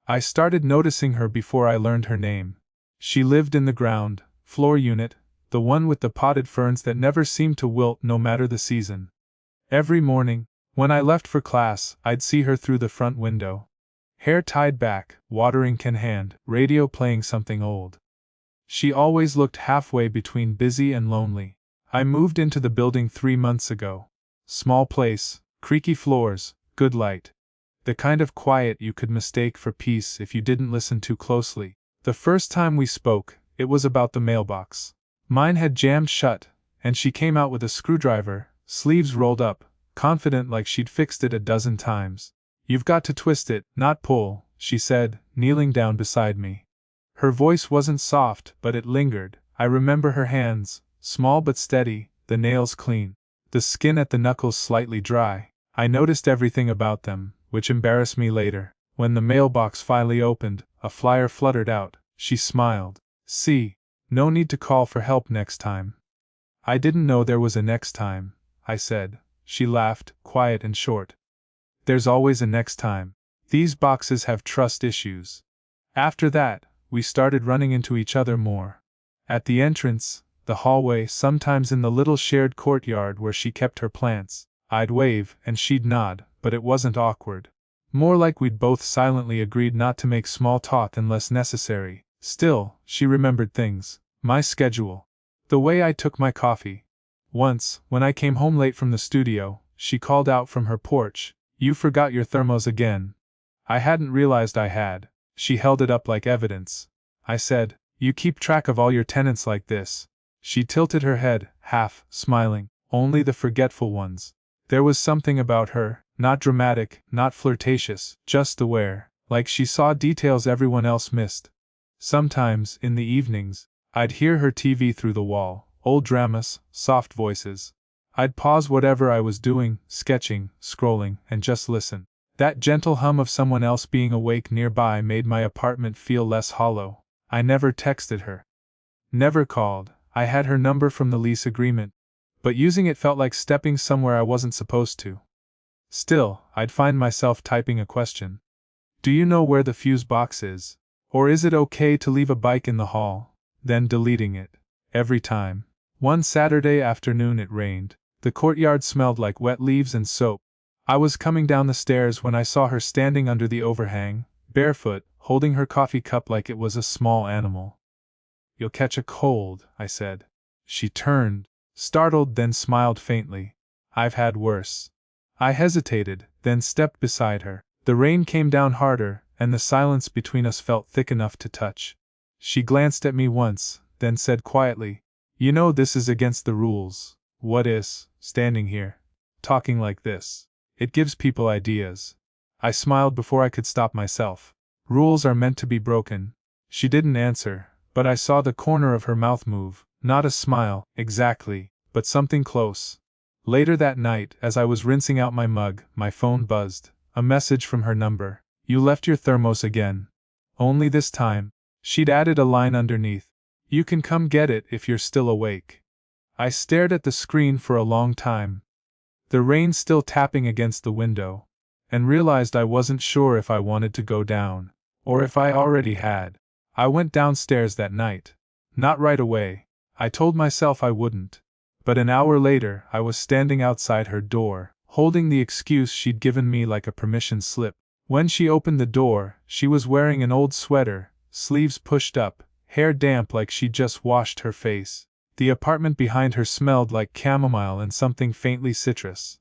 I started noticing her before I learned her name. She lived in the ground floor unit, the one with the potted ferns that never seemed to wilt no matter the season. Every morning, when I left for class, I'd see her through the front window. Hair tied back, watering can hand, radio playing something old. She always looked halfway between busy and lonely. I moved into the building 3 months ago. Small place, creaky floors, good light. The kind of quiet you could mistake for peace if you didn't listen too closely. The first time we spoke, it was about the mailbox. Mine had jammed shut, and she came out with a screwdriver, sleeves rolled up, confident like she'd fixed it a dozen times. "You've got to twist it, not pull," she said, kneeling down beside me. Her voice wasn't soft, but it lingered. I remember her hands, small but steady, the nails clean, the skin at the knuckles slightly dry. I noticed everything about them, which embarrassed me later. When the mailbox finally opened, a flyer fluttered out. She smiled. "See, no need to call for help next time." "I didn't know there was a next time," I said. She laughed, quiet and short. "There's always a next time. These boxes have trust issues." After that, we started running into each other more. At the entrance, the hallway, sometimes in the little shared courtyard where she kept her plants. I'd wave, and she'd nod, but it wasn't awkward. More like we'd both silently agreed not to make small talk unless necessary. Still, she remembered things. My schedule. The way I took my coffee. Once, when I came home late from the studio, she called out from her porch, "You forgot your thermos again." I hadn't realized I had. She held it up like evidence. I said, "You keep track of all your tenants like this." She tilted her head, half smiling. "Only the forgetful ones." There was something about her, not dramatic, not flirtatious, just aware, like she saw details everyone else missed. Sometimes, in the evenings, I'd hear her TV through the wall, old dramas, soft voices. I'd pause whatever I was doing, sketching, scrolling, and just listen. That gentle hum of someone else being awake nearby made my apartment feel less hollow. I never texted her. Never called. I had her number from the lease agreement, but using it felt like stepping somewhere I wasn't supposed to. Still, I'd find myself typing a question. "Do you know where the fuse box is? Or is it okay to leave a bike in the hall?" Then deleting it. Every time. One Saturday afternoon it rained. The courtyard smelled like wet leaves and soap. I was coming down the stairs when I saw her standing under the overhang, barefoot, holding her coffee cup like it was a small animal. "You'll catch a cold," I said. She turned, startled, then smiled faintly. "I've had worse." I hesitated, then stepped beside her. The rain came down harder, and the silence between us felt thick enough to touch. She glanced at me once, then said quietly, "You know this is against the rules." "What is?" "Standing here, talking like this. It gives people ideas." I smiled before I could stop myself. "Rules are meant to be broken." She didn't answer, but I saw the corner of her mouth move. Not a smile, exactly, but something close. Later that night, as I was rinsing out my mug, my phone buzzed. A message from her number. "You left your thermos again. Only this time." She'd added a line underneath. "You can come get it if you're still awake." I stared at the screen for a long time, the rain still tapping against the window, and realized I wasn't sure if I wanted to go down, or if I already had. I went downstairs that night. Not right away. I told myself I wouldn't. But an hour later, I was standing outside her door, holding the excuse she'd given me like a permission slip. When she opened the door, she was wearing an old sweater, sleeves pushed up, hair damp like she'd just washed her face. The apartment behind her smelled like chamomile and something faintly citrus.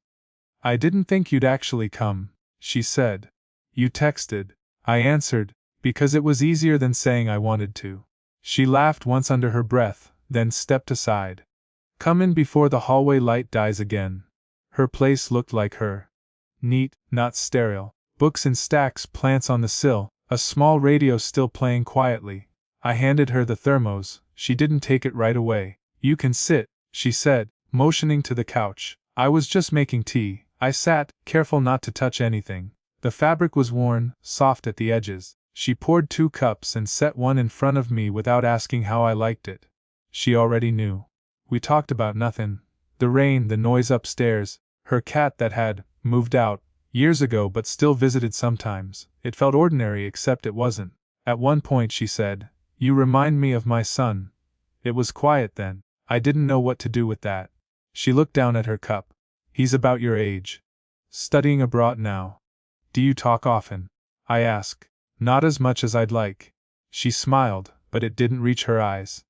"I didn't think you'd actually come," she said. "You texted." I answered, because it was easier than saying I wanted to. She laughed once under her breath, then stepped aside. "Come in before the hallway light dies again." Her place looked like her. Neat, not sterile. Books in stacks, plants on the sill, a small radio still playing quietly. I handed her the thermos. She didn't take it right away. "You can sit," she said, motioning to the couch. I was just making tea. I sat, careful not to touch anything. The fabric was worn, soft at the edges. She poured 2 cups and set one in front of me without asking how I liked it. She already knew. We talked about nothing. The rain, the noise upstairs, her cat that had moved out years ago but still visited sometimes. It felt ordinary except it wasn't. At one point she said, "You remind me of my son." It was quiet then. I didn't know what to do with that. She looked down at her cup. "He's about your age. Studying abroad now." "Do you talk often?" I asked. "Not as much as I'd like." She smiled, but it didn't reach her eyes.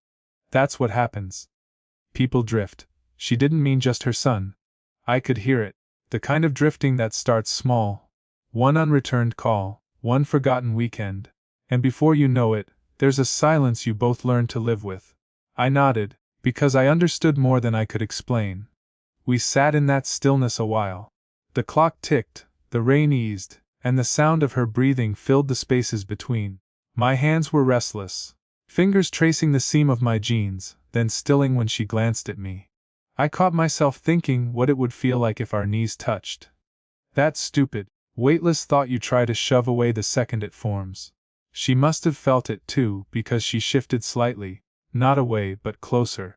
"That's what happens. People drift." She didn't mean just her son. I could hear it. The kind of drifting that starts small. One unreturned call, one forgotten weekend. And before you know it, there's a silence you both learn to live with. I nodded, because I understood more than I could explain. We sat in that stillness a while. The clock ticked, the rain eased, and the sound of her breathing filled the spaces between. My hands were restless, fingers tracing the seam of my jeans, then stilling when she glanced at me. I caught myself thinking what it would feel like if our knees touched. That stupid, weightless thought you try to shove away the second it forms. She must have felt it too, because she shifted slightly, not away but closer.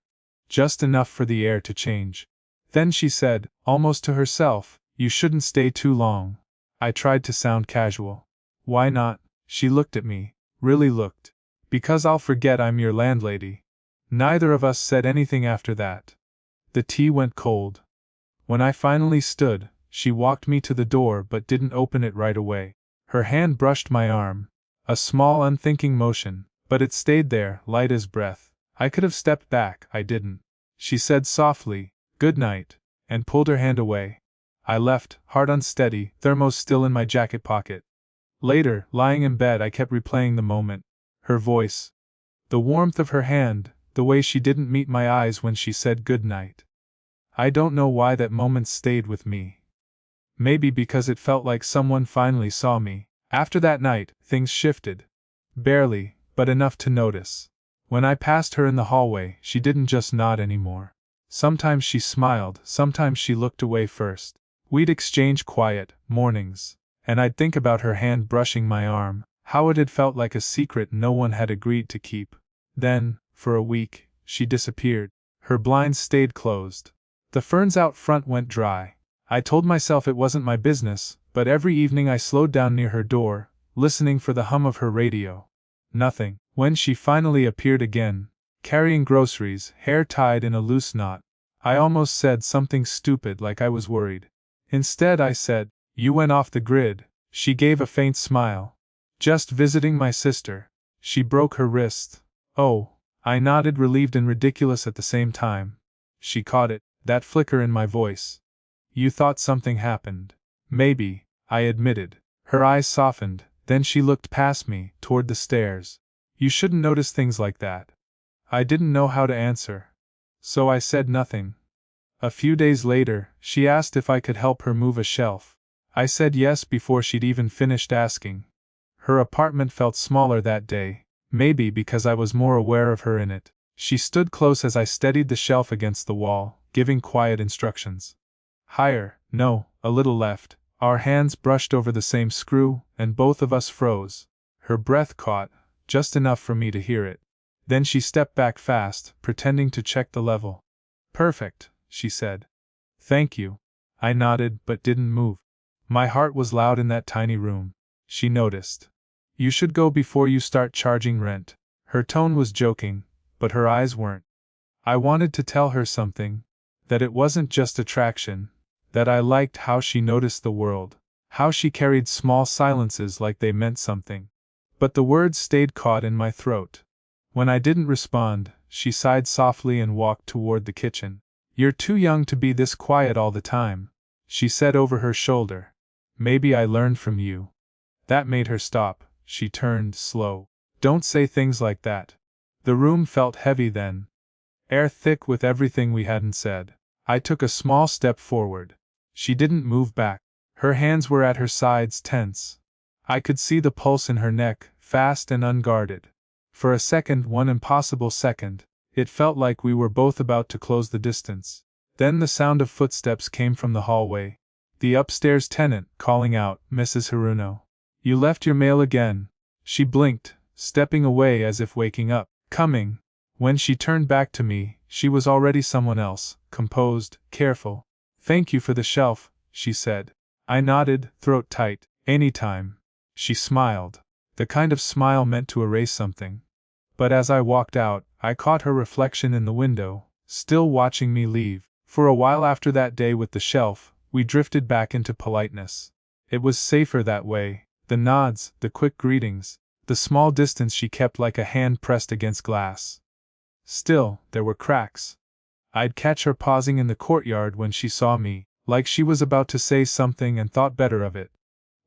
Just enough for the air to change. Then she said, almost to herself, "You shouldn't stay too long." I tried to sound casual. "Why not?" She looked at me, really looked. "Because I'll forget I'm your landlady." Neither of us said anything after that. The tea went cold. When I finally stood, she walked me to the door but didn't open it right away. Her hand brushed my arm. A small unthinking motion, but it stayed there, light as breath. I could have stepped back, I didn't. She said softly, "Good night," and pulled her hand away. I left, heart unsteady, thermos still in my jacket pocket. Later, lying in bed, I kept replaying the moment. Her voice. The warmth of her hand, the way she didn't meet my eyes when she said good night. I don't know why that moment stayed with me. Maybe because it felt like someone finally saw me. After that night, things shifted. Barely, but enough to notice. When I passed her in the hallway, she didn't just nod anymore. Sometimes she smiled, sometimes she looked away first. We'd exchange quiet mornings, and I'd think about her hand brushing my arm, how it had felt like a secret no one had agreed to keep. Then, for a week, she disappeared. Her blinds stayed closed. The ferns out front went dry. I told myself it wasn't my business, but every evening I slowed down near her door, listening for the hum of her radio. Nothing. When she finally appeared again, carrying groceries, hair tied in a loose knot, I almost said something stupid like I was worried. Instead I said, "You went off the grid." She gave a faint smile. "Just visiting my sister." She broke her wrist. "Oh." I nodded, relieved and ridiculous at the same time. She caught it, that flicker in my voice. "You thought something happened." "Maybe," I admitted. Her eyes softened, then she looked past me, toward the stairs. "You shouldn't notice things like that." I didn't know how to answer. So I said nothing. A few days later, she asked if I could help her move a shelf. I said yes before she'd even finished asking. Her apartment felt smaller that day, maybe because I was more aware of her in it. She stood close as I steadied the shelf against the wall, giving quiet instructions. "Higher, no, a little left." Our hands brushed over the same screw, and both of us froze. Her breath caught, just enough for me to hear it. Then she stepped back fast, pretending to check the level. "Perfect," she said. "Thank you." I nodded, but didn't move. My heart was loud in that tiny room. She noticed. "You should go before you start charging rent." Her tone was joking, but her eyes weren't. I wanted to tell her something. That it wasn't just attraction. That I liked how she noticed the world. How she carried small silences like they meant something. But the words stayed caught in my throat. When I didn't respond, she sighed softly and walked toward the kitchen. "You're too young to be this quiet all the time," she said over her shoulder. "Maybe I learned from you." That made her stop. She turned, slow. "Don't say things like that." The room felt heavy then. Air thick with everything we hadn't said. I took a small step forward. She didn't move back. Her hands were at her sides, tense. I could see the pulse in her neck, fast and unguarded. For a second, one impossible second, it felt like we were both about to close the distance. Then the sound of footsteps came from the hallway. The upstairs tenant, calling out, "Mrs. Haruno. You left your mail again." She blinked, stepping away as if waking up. "Coming." When she turned back to me, she was already someone else, composed, careful. "Thank you for the shelf," she said. I nodded, throat tight. "Anytime." She smiled. The kind of smile meant to erase something. But as I walked out, I caught her reflection in the window, still watching me leave. For a while after that day with the shelf, we drifted back into politeness. It was safer that way, the nods, the quick greetings, the small distance she kept like a hand pressed against glass. Still, there were cracks. I'd catch her pausing in the courtyard when she saw me, like she was about to say something and thought better of it.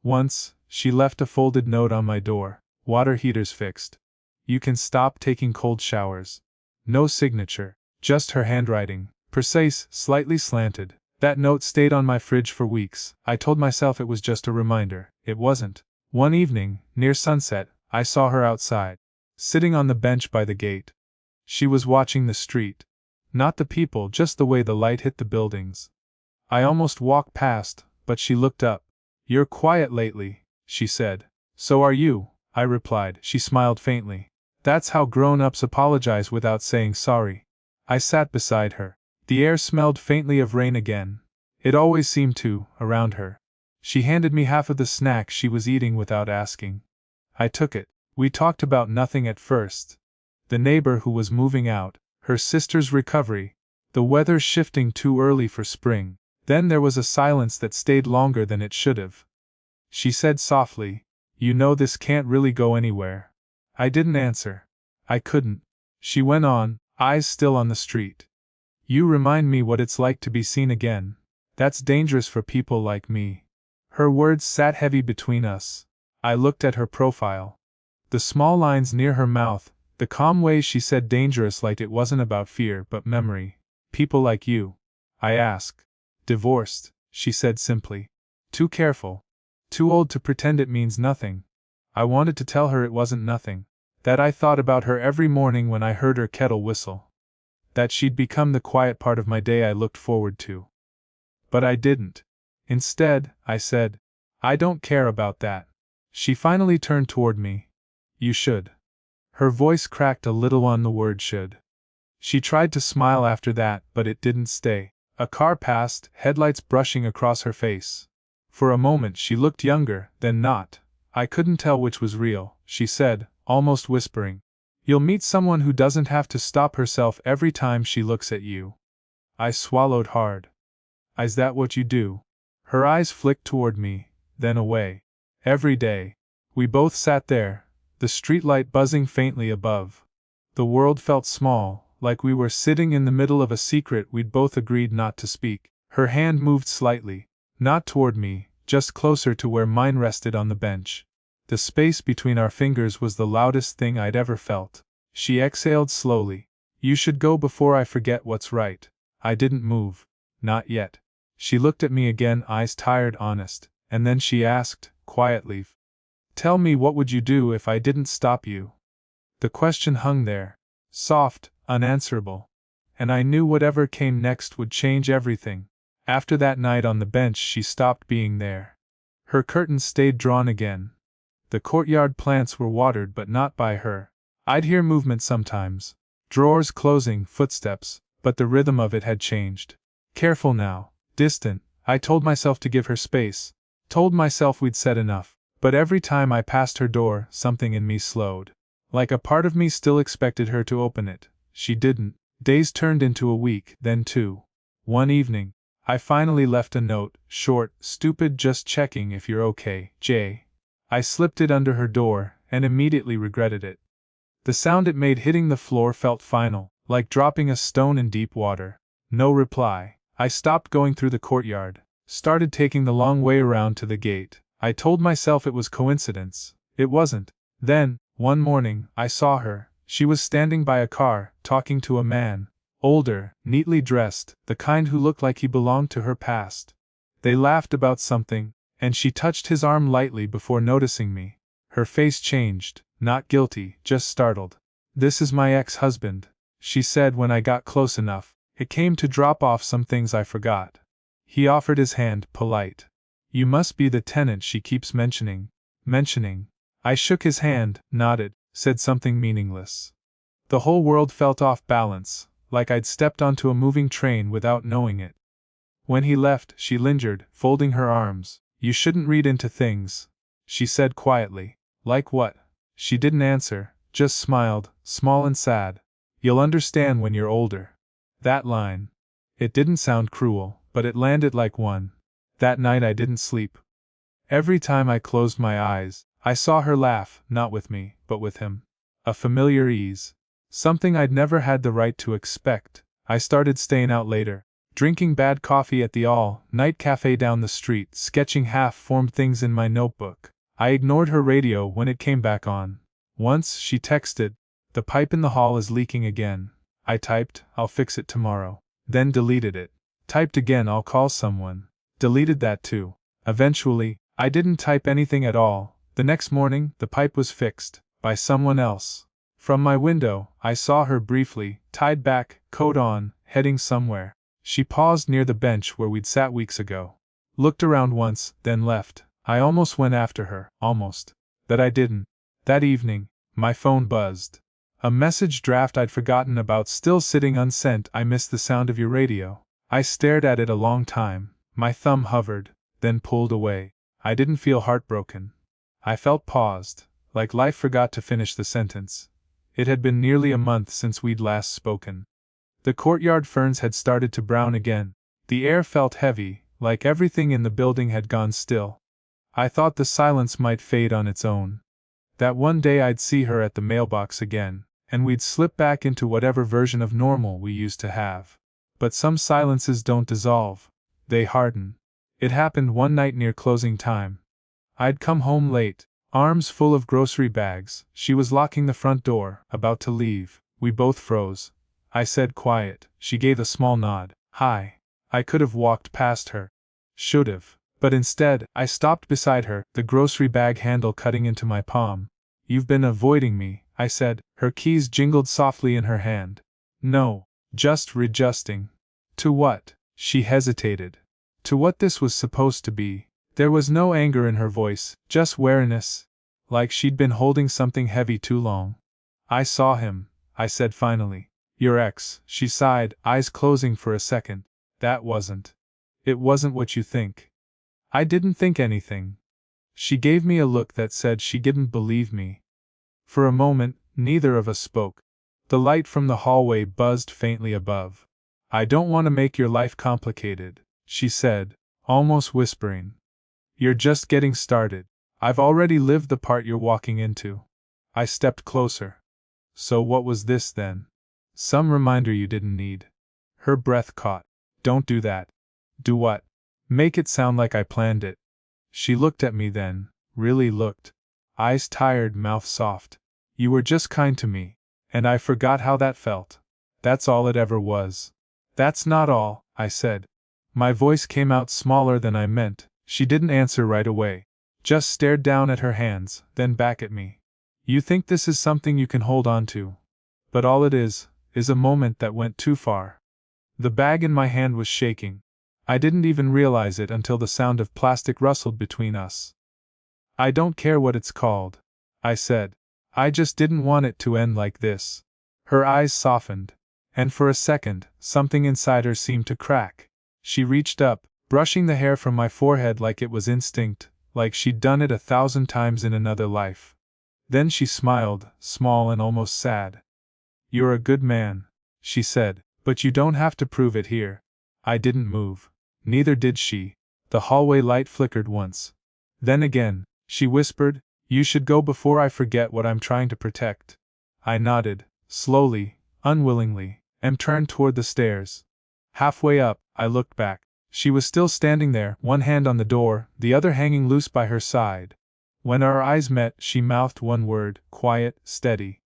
Once, she left a folded note on my door: "Water heaters fixed. You can stop taking cold showers." No signature, just her handwriting, precise, slightly slanted. That note stayed on my fridge for weeks. I told myself it was just a reminder. It wasn't. One evening, near sunset, I saw her outside, sitting on the bench by the gate. She was watching the street. Not the people, just the way the light hit the buildings. I almost walked past, but she looked up. "You're quiet lately," she said. "So are you," I replied. She smiled faintly. That's how grown-ups apologize without saying sorry. I sat beside her. The air smelled faintly of rain again. It always seemed to, around her. She handed me half of the snack she was eating without asking. I took it. We talked about nothing at first. The neighbor who was moving out, her sister's recovery, the weather shifting too early for spring. Then there was a silence that stayed longer than it should have. She said softly, "You know this can't really go anywhere." I didn't answer. I couldn't. She went on, eyes still on the street. "You remind me what it's like to be seen again. That's dangerous for people like me." Her words sat heavy between us. I looked at her profile. The small lines near her mouth, the calm way she said dangerous, like it wasn't about fear but memory. "People like you?" I asked. "Divorced," she said simply. "Too careful. Too old to pretend it means nothing." I wanted to tell her it wasn't nothing. That I thought about her every morning when I heard her kettle whistle. That she'd become the quiet part of my day I looked forward to. But I didn't. Instead, I said, "I don't care about that." She finally turned toward me. "You should." Her voice cracked a little on the word should. She tried to smile after that, but it didn't stay. A car passed, headlights brushing across her face. For a moment she looked younger, then not. I couldn't tell which was real. She said, almost whispering, "You'll meet someone who doesn't have to stop herself every time she looks at you." I swallowed hard. "Is that what you do?" Her eyes flicked toward me, then away. Every day. We both sat there, the streetlight buzzing faintly above. The world felt small, like we were sitting in the middle of a secret we'd both agreed not to speak. Her hand moved slightly, not toward me, just closer to where mine rested on the bench. The space between our fingers was the loudest thing I'd ever felt. She exhaled slowly. "You should go before I forget what's right." I didn't move. Not yet. She looked at me again, eyes tired, honest, and then she asked, quietly, "Tell me, what would you do if I didn't stop you?" The question hung there, soft, unanswerable. And I knew whatever came next would change everything. After that night on the bench, she stopped being there. Her curtains stayed drawn again. The courtyard plants were watered, but not by her. I'd hear movement sometimes. Drawers closing, footsteps, but the rhythm of it had changed. Careful now, distant. I told myself to give her space. Told myself we'd said enough. But every time I passed her door, something in me slowed. Like a part of me still expected her to open it. She didn't. Days turned into a week, then two. One evening, I finally left a note, short, stupid, just checking if you're okay, Jay. I slipped it under her door, and immediately regretted it. The sound it made hitting the floor felt final, like dropping a stone in deep water. No reply. I stopped going through the courtyard, started taking the long way around to the gate. I told myself it was coincidence. It wasn't. Then, one morning, I saw her. She was standing by a car, talking to a man. Older, neatly dressed, the kind who looked like he belonged to her past. They laughed about something, and she touched his arm lightly before noticing me. Her face changed, not guilty, just startled. "This is my ex-husband," she said when I got close enough. "It came to drop off some things I forgot." He offered his hand, polite. "You must be the tenant she keeps mentioning." I shook his hand, nodded, said something meaningless. The whole world felt off balance, like I'd stepped onto a moving train without knowing it. When he left, she lingered, folding her arms. "You shouldn't read into things," she said quietly. Like what? She didn't answer, just smiled, small and sad. You'll understand when you're older. That line. It didn't sound cruel, but it landed like one. That night I didn't sleep. Every time I closed my eyes, I saw her laugh, not with me, but with him. A familiar ease. Something I'd never had the right to expect. I started staying out later, drinking bad coffee at the all-night cafe down the street, sketching half-formed things in my notebook. I ignored her radio when it came back on. Once, she texted, "The pipe in the hall is leaking again." I typed, "I'll fix it tomorrow." Then deleted it. Typed again, "I'll call someone." Deleted that too. Eventually, I didn't type anything at all. The next morning, the pipe was fixed. By someone else. From my window, I saw her briefly, tied back, coat on, heading somewhere. She paused near the bench where we'd sat weeks ago. Looked around once, then left. I almost went after her, almost. That I didn't. That evening, my phone buzzed. A message draft I'd forgotten about still sitting unsent. "I missed the sound of your radio." I stared at it a long time. My thumb hovered, then pulled away. I didn't feel heartbroken. I felt paused, like life forgot to finish the sentence. It had been nearly a month since we'd last spoken. The courtyard ferns had started to brown again. The air felt heavy, like everything in the building had gone still. I thought the silence might fade on its own. That one day I'd see her at the mailbox again, and we'd slip back into whatever version of normal we used to have. But some silences don't dissolve, they harden. It happened one night near closing time. I'd come home late, arms full of grocery bags. She was locking the front door, about to leave. We both froze. I said quiet. She gave a small nod. "Hi." I could have walked past her. Should've. But instead, I stopped beside her, the grocery bag handle cutting into my palm. "You've been avoiding me," I said. Her keys jingled softly in her hand. "No, just readjusting." "To what?" She hesitated. "To what this was supposed to be." There was no anger in her voice, just weariness. Like she'd been holding something heavy too long. "I saw him," I said finally. "Your ex," she sighed, eyes closing for a second. "That wasn't. It wasn't what you think." "I didn't think anything." She gave me a look that said she didn't believe me. For a moment, neither of us spoke. The light from the hallway buzzed faintly above. "I don't want to make your life complicated," she said, almost whispering. "You're just getting started. I've already lived the part you're walking into." I stepped closer. "So what was this then? Some reminder you didn't need?" Her breath caught. "Don't do that." "Do what?" "Make it sound like I planned it." She looked at me then, really looked. Eyes tired, mouth soft. "You were just kind to me, and I forgot how that felt. That's all it ever was." "That's not all," I said. My voice came out smaller than I meant. She didn't answer right away. Just stared down at her hands, then back at me. "You think this is something you can hold on to. But all it is a moment that went too far." The bag in my hand was shaking. I didn't even realize it until the sound of plastic rustled between us. "I don't care what it's called," I said. "I just didn't want it to end like this." Her eyes softened, and for a second, something inside her seemed to crack. She reached up, brushing the hair from my forehead like it was instinct, like she'd done it 1,000 times in another life. Then she smiled, small and almost sad. "You're a good man," she said, "but you don't have to prove it here." I didn't move. Neither did she. The hallway light flickered once. Then again, she whispered, "You should go before I forget what I'm trying to protect." I nodded, slowly, unwillingly, and turned toward the stairs. Halfway up, I looked back. She was still standing there, one hand on the door, the other hanging loose by her side. When our eyes met, she mouthed one word, quiet, steady.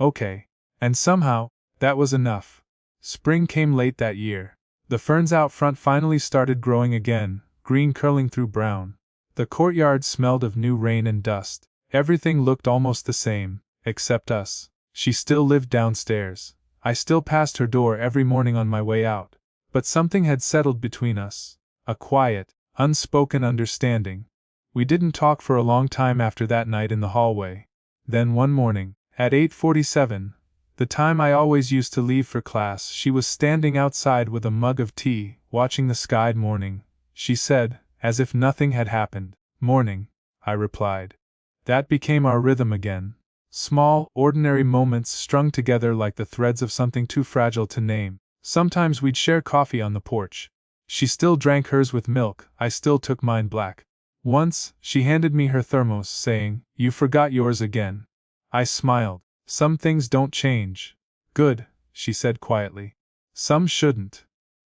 "Okay." And somehow, that was enough. Spring came late that year. The ferns out front finally started growing again, green curling through brown. The courtyard smelled of new rain and dust. Everything looked almost the same, except us. She still lived downstairs. I still passed her door every morning on my way out. But something had settled between us. A quiet, unspoken understanding. We didn't talk for a long time after that night in the hallway. Then one morning, at 8:47, the time I always used to leave for class, she was standing outside with a mug of tea, watching the sky. "Morning," she said, as if nothing had happened. "Morning." I replied. That became our rhythm again. Small, ordinary moments strung together like the threads of something too fragile to name. Sometimes we'd share coffee on the porch. She still drank hers with milk, I still took mine black. Once, she handed me her thermos, saying, "You forgot yours again." I smiled. Some things don't change. Good, she said quietly. Some shouldn't.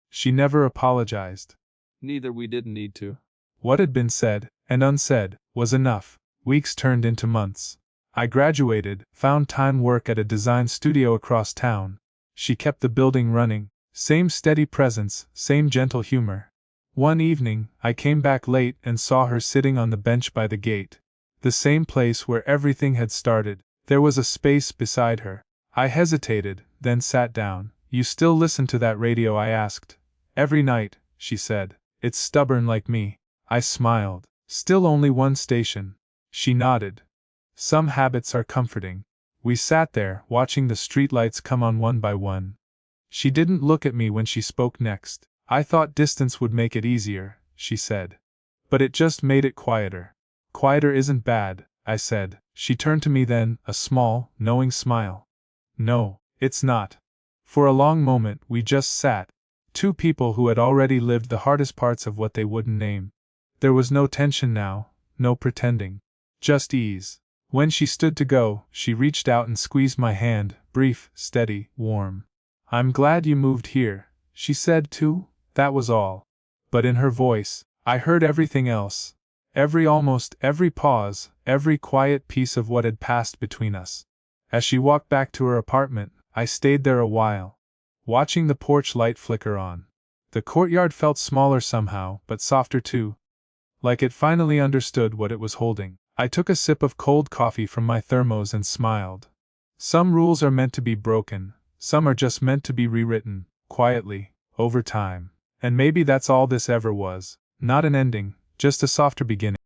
She never apologized. Neither we didn't need to. What had been said, and unsaid, was enough. Weeks turned into months. I graduated, found time work at a design studio across town. She kept the building running, same steady presence, same gentle humor. One evening, I came back late and saw her sitting on the bench by the gate. The same place where everything had started. There was a space beside her. I hesitated, then sat down. "You still listen to that radio?" I asked. "Every night," she said. "It's stubborn like me." I smiled. "Still only one station." She nodded. "Some habits are comforting." We sat there, watching the streetlights come on one by one. She didn't look at me when she spoke next. "I thought distance would make it easier," she said. "But it just made it quieter." "Quieter isn't bad," I said. She turned to me then, a small, knowing smile. "No, it's not." For a long moment we just sat, two people who had already lived the hardest parts of what they wouldn't name. There was no tension now, no pretending. Just ease. When she stood to go, she reached out and squeezed my hand, brief, steady, warm. "I'm glad you moved here," she said too. That was all. But in her voice, I heard everything else. Almost every pause, every quiet piece of what had passed between us. As she walked back to her apartment, I stayed there a while, watching the porch light flicker on. The courtyard felt smaller somehow, but softer too. Like it finally understood what it was holding. I took a sip of cold coffee from my thermos and smiled. Some rules are meant to be broken, some are just meant to be rewritten, quietly, over time. And maybe that's all this ever was. Not an ending, just a softer beginning.